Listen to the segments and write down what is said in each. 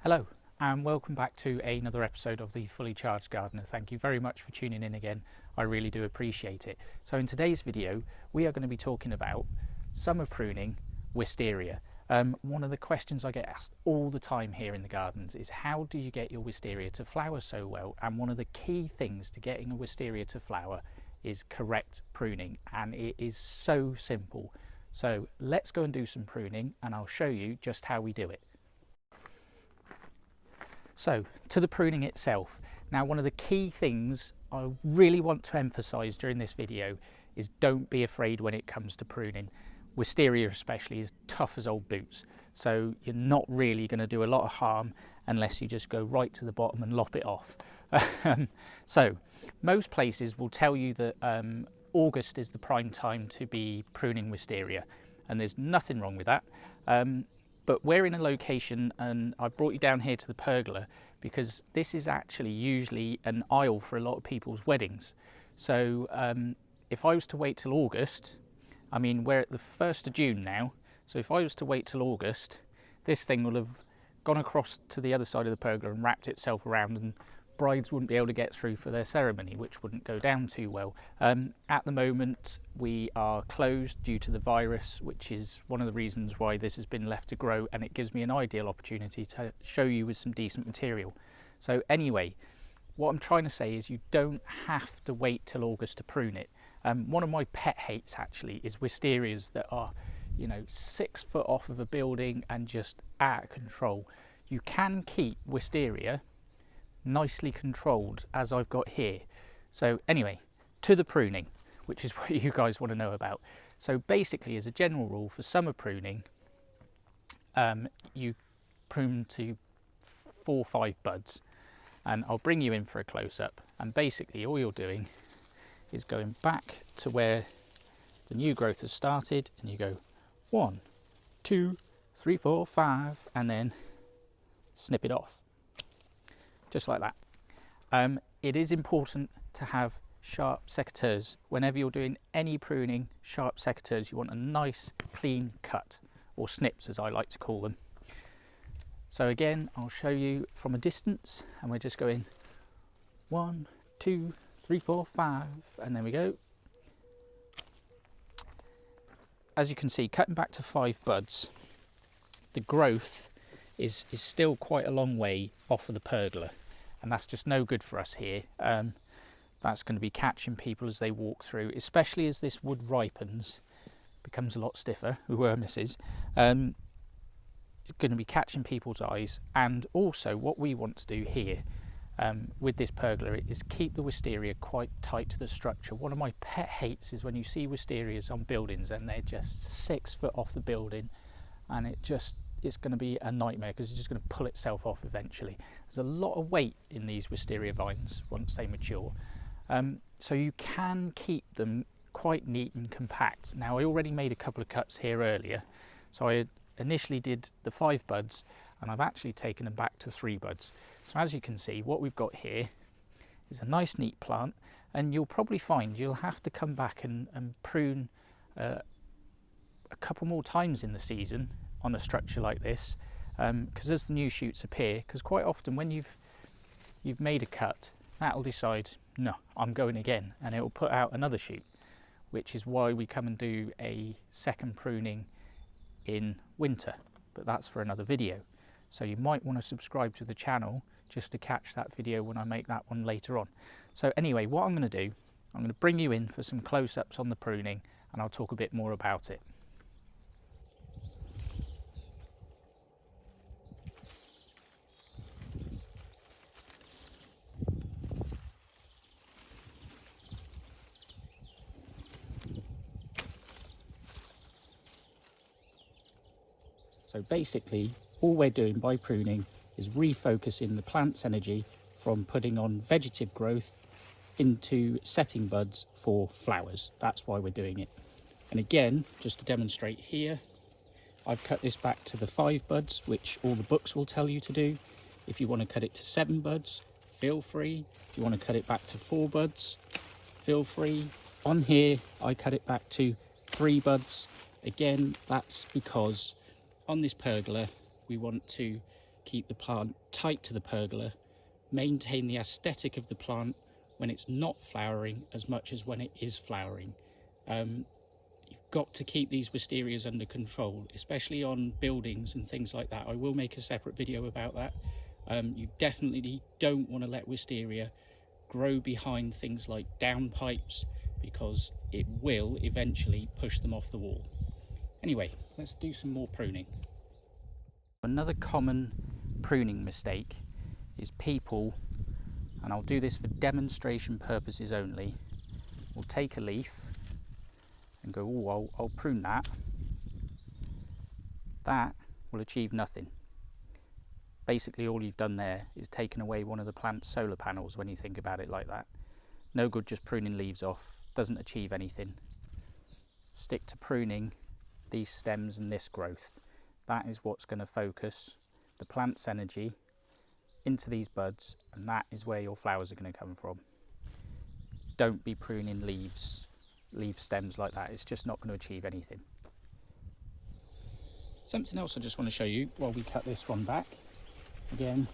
Hello and welcome back to another episode of the Fully Charged Gardener. Thank you very much for tuning in again. I really do appreciate it. So in today's video we are going to be talking about summer pruning wisteria. One of the questions I get asked all the time here in the gardens is how do you get your wisteria to flower so well? And one of the key things to getting a wisteria to flower is correct pruning, and it is so simple. So let's go and do some pruning and I'll show you just how we do it. So to the pruning itself. Now, one of the key things I really want to emphasize during this video is don't be afraid when it comes to pruning. Wisteria especially is tough as old boots, so you're not really going to do a lot of harm unless you just go right to the bottom and lop it off. So most places will tell you that August is the prime time to be pruning wisteria, and there's nothing wrong with that. But we're in a location, and I brought you down here to the pergola because this is actually usually an aisle for a lot of people's weddings. So if I was to wait till August, I mean, we're at the 1st of June now, so if I was to wait till August, this thing will have gone across to the other side of the pergola and wrapped itself around, and brides wouldn't be able to get through for their ceremony, which wouldn't go down too well. At the moment we are closed due to the virus, which is one of the reasons why this has been left to grow, and it gives me an ideal opportunity to show you with some decent material. So anyway, what I'm trying to say is you don't have to wait till August to prune it. One of my pet hates actually is wisterias that are, you know, 6 foot off of a building and just out of control. You can keep wisteria nicely controlled as I've got here. So anyway, to the pruning, which is what you guys want to know about. So basically, as a general rule for summer pruning, you prune to 4 or 5 buds, and I'll bring you in for a close-up, and basically all you're doing is going back to where the new growth has started, and you go 1, 2, 3, 4, 5, and then snip it off. Just like that. It is important to have sharp secateurs. Whenever you're doing any pruning, sharp secateurs, you want a nice clean cut, or snips as I like to call them. So again, I'll show you from a distance, and we're just going 1, 2, 3, 4, 5, and there we go. As you can see, cutting back to 5 buds, the growth is still quite a long way off of the pergola, and that's just no good for us here. That's going to be catching people as they walk through, especially as this wood ripens, becomes a lot stiffer, misses. It's going to be catching people's eyes. And also what we want to do here with this pergola is keep the wisteria quite tight to the structure. One of my pet hates is when you see wisterias on buildings and they're just 6 foot off the building, and it's going to be a nightmare because it's just going to pull itself off eventually. There's a lot of weight in these wisteria vines once they mature. So you can keep them quite neat and compact. Now, I already made a couple of cuts here earlier. So I initially did the 5 buds, and I've actually taken them back to 3 buds. So as you can see, what we've got here is a nice neat plant, and you'll probably find you'll have to come back and prune a couple more times in the season on a structure like this, because as the new shoots appear, because quite often when you've made a cut, that'll decide, no, I'm going again, and it will put out another shoot, which is why we come and do a second pruning in winter, but that's for another video. So you might want to subscribe to the channel just to catch that video when I make that one later on. So anyway, what I'm going to do, I'm going to bring you in for some close-ups on the pruning, and I'll talk a bit more about it. So basically, all we're doing by pruning is refocusing the plant's energy from putting on vegetative growth into setting buds for flowers. That's why we're doing it. And again, just to demonstrate here, I've cut this back to the 5 buds, which all the books will tell you to do. If you want to cut it to 7 buds, feel free. If you want to cut it back to 4 buds, feel free. On here, I cut it back to 3 buds. Again, that's because on this pergola we want to keep the plant tight to the pergola, maintain the aesthetic of the plant when it's not flowering as much as when it is flowering. You've got to keep these wisterias under control, especially on buildings and things like that. I will make a separate video about that. You definitely don't want to let wisteria grow behind things like downpipes, because it will eventually push them off the wall. Anyway, let's do some more pruning. Another common pruning mistake is people, and I'll do this for demonstration purposes only, will take a leaf and go, oh, I'll prune that. That will achieve nothing. Basically all you've done there is taken away one of the plant's solar panels when you think about it like that. No good just pruning leaves off, doesn't achieve anything. Stick to pruning these stems and this growth. That is what's going to focus the plant's energy into these buds, and that is where your flowers are going to come from. Don't be pruning leaf stems like that, it's just not going to achieve anything. Something else I just want to show you while we cut this one back. Again,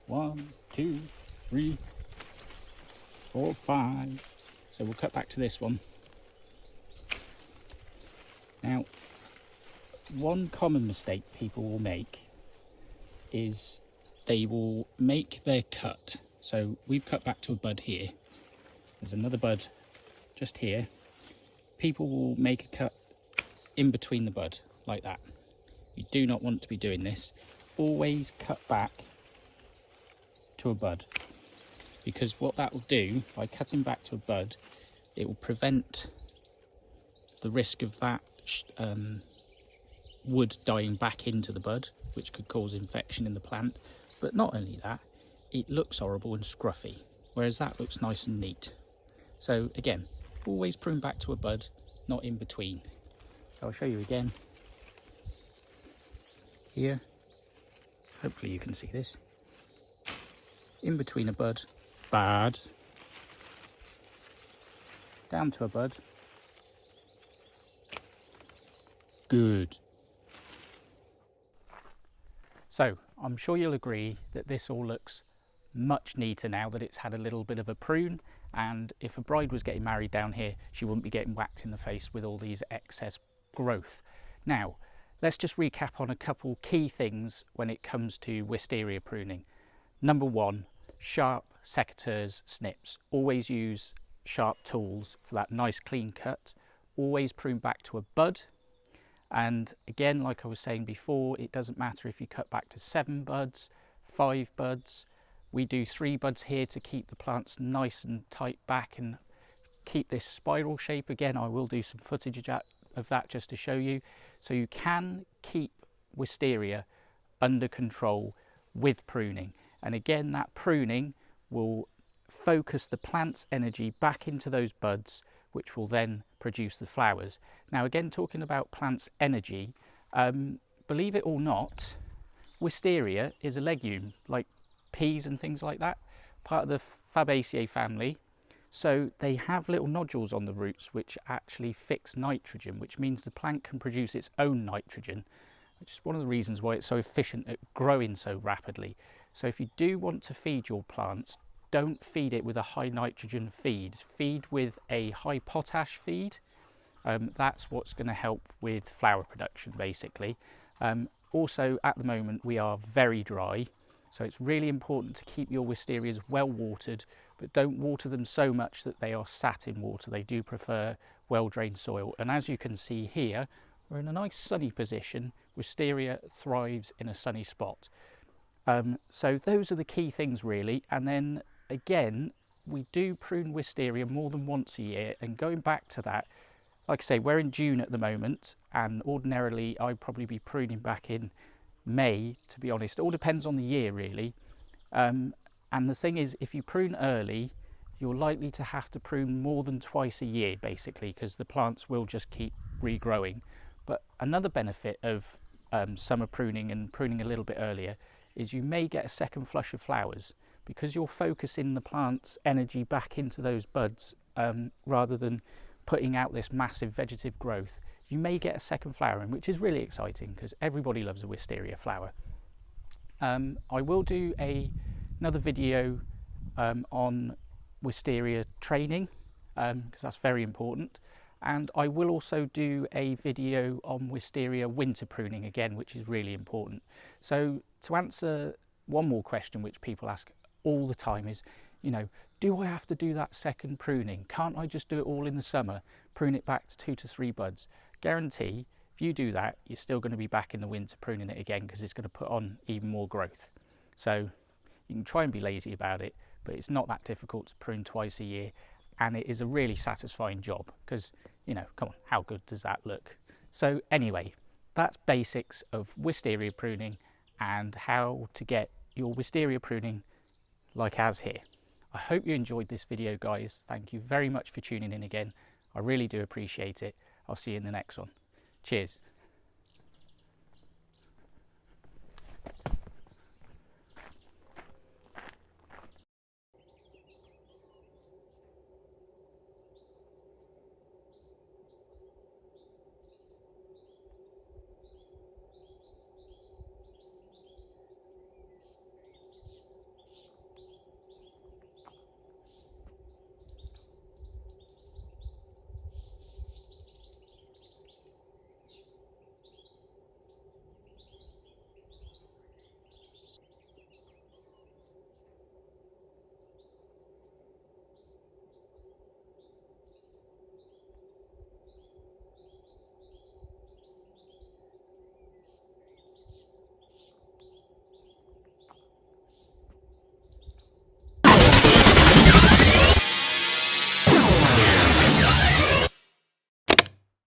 1, 2, 3, 4, 5. So we'll cut back to this one. Now, one common mistake people will make is they will make their cut. So we've cut back to a bud here. There's another bud just here. People will make a cut in between the bud like that. You do not want to be doing this. Always cut back to a bud, because what that will do, by cutting back to a bud, it will prevent the risk of that wood dying back into the bud, which could cause infection in the plant. But not only that, it looks horrible and scruffy, whereas that looks nice and neat. So again, always prune back to a bud, not in between. So I'll show you again here. Hopefully you can see this. In between a bud, bad. Down to a bud, good. So I'm sure you'll agree that this all looks much neater now that it's had a little bit of a prune, and if a bride was getting married down here, she wouldn't be getting whacked in the face with all these excess growth. Now, let's just recap on a couple key things when it comes to wisteria pruning. Number one, sharp secateurs, snips. Always use sharp tools for that nice clean cut. Always prune back to a bud. And again, like I was saying before, it doesn't matter if you cut back to 7 buds, 5 buds. We do 3 buds here to keep the plants nice and tight back and keep this spiral shape. Again, I will do some footage of that just to show you. So you can keep wisteria under control with pruning. And again, that pruning will focus the plant's energy back into those buds, which will then produce the flowers. Now again, talking about plants' energy, believe it or not, wisteria is a legume, like peas and things like that, part of the Fabaceae family. So they have little nodules on the roots which actually fix nitrogen, which means the plant can produce its own nitrogen, which is one of the reasons why it's so efficient at growing so rapidly. So if you do want to feed your plants, don't feed it with a high nitrogen feed. Feed with a high potash feed. That's what's going to help with flower production, basically. Also, at the moment, we are very dry. So it's really important to keep your wisterias well watered, but don't water them so much that they are sat in water. They do prefer well-drained soil. And as you can see here, we're in a nice sunny position. Wisteria thrives in a sunny spot. So those are the key things really. And then again, we do prune wisteria more than once a year. And going back to that, like I say, we're in June at the moment, and ordinarily I'd probably be pruning back in May, to be honest. It all depends on the year really. And the thing is, if you prune early, you're likely to have to prune more than twice a year basically, because the plants will just keep regrowing. But another benefit of summer pruning and pruning a little bit earlier is you may get a second flush of flowers, because you're focusing the plant's energy back into those buds rather than putting out this massive vegetative growth. You may get a second flowering, which is really exciting because everybody loves a wisteria flower. I will do another video on wisteria training, because that's very important, and I will also do a video on wisteria winter pruning again, which is really important. So to answer one more question which people ask all the time is, you know, do I have to do that second pruning? Can't I just do it all in the summer, prune it back to 2 to 3 buds? Guarantee, if you do that, you're still going to be back in the winter pruning it again, because it's going to put on even more growth. So you can try and be lazy about it, but it's not that difficult to prune twice a year, and it is a really satisfying job, because, you know, come on, how good does that look? So anyway, that's basics of wisteria pruning and how to get your wisteria pruning like as here. I hope you enjoyed this video, guys. Thank you very much for tuning in again. I really do appreciate it. I'll see you in the next one. Cheers.